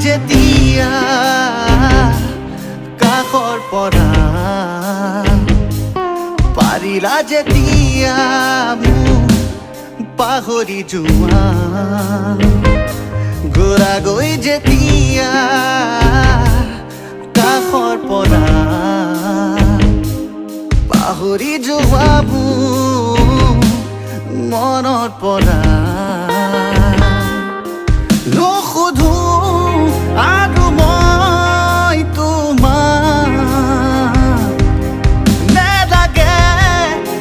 Jetia কাষৰ পৰা পাৰিলা যেতিয়া মোক পাহৰি যোৱা গোলাগৈ যেতিয়া কাষৰ পৰা পাহৰি যোৱা মোক মনৰ পৰা নুসুধো আৰু মই তোমাক নেলাগে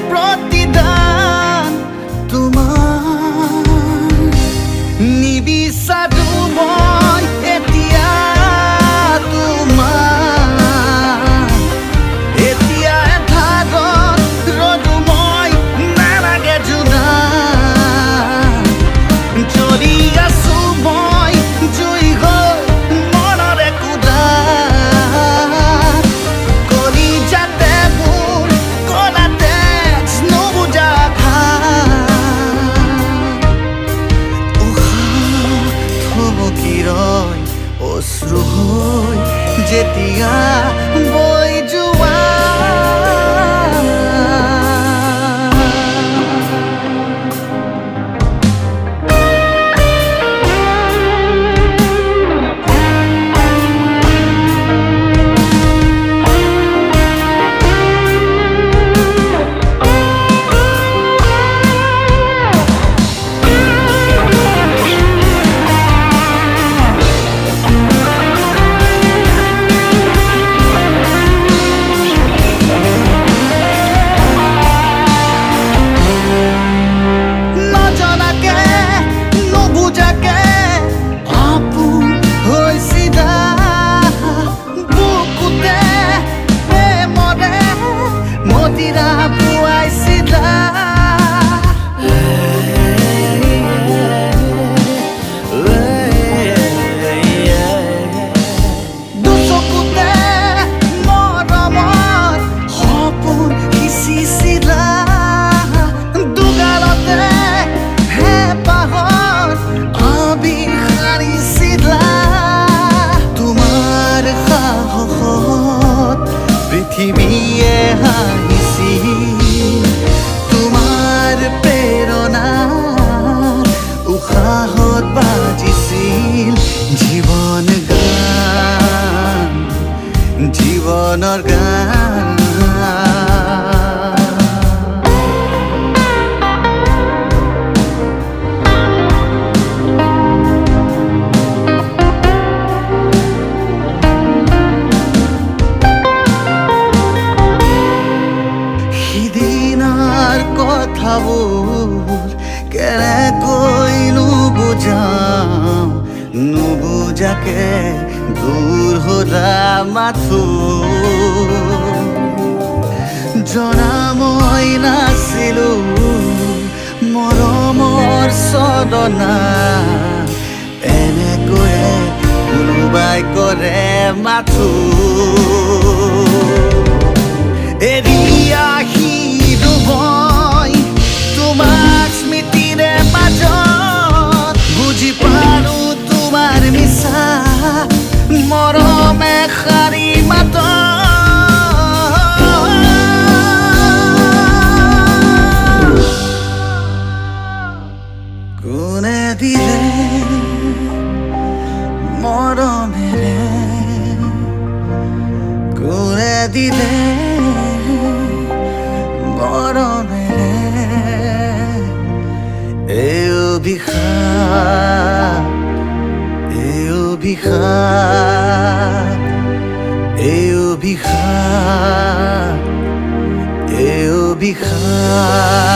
প্ৰতিদান তোমাৰ নিবিচাৰো মই এতিয়া তোমাক এতিয়া এঠাইত ৰ'দো মই নেলাগে জোনা জ্বলি আছো মই জুই হৈ মনৰে কুদা কলিজাতে মোৰ কলাতে নুবুজা থমকি ৰয় অশ্ৰু হৈ যেতিয়া বৈ যোৱা পৃথিৱীয়ে হাঁহিছিল তোমাৰ প্ৰেৰণা উশাহত বাজিছিল জীৱন গান জীৱনৰ গান কেনেকৈ নুবুজাম নুবুজাকে দূৰ হলা মাথো জনা মই নাছিলো মৰমৰ চদনা এনেকৈয়ে কোনোবাই কৰে মাথো এৰি আহিলো মই তোমাক স্মৃতিৰে মাজত বুজি পালো তোমাৰ মিছা মৰমে শাৰী মাত কোনে দিলে মৰমেৰে কোনে দিলে মৰমেৰে এই অভিশাপ এই অভিশাপ এই অভিশাপ এই অভিশাপ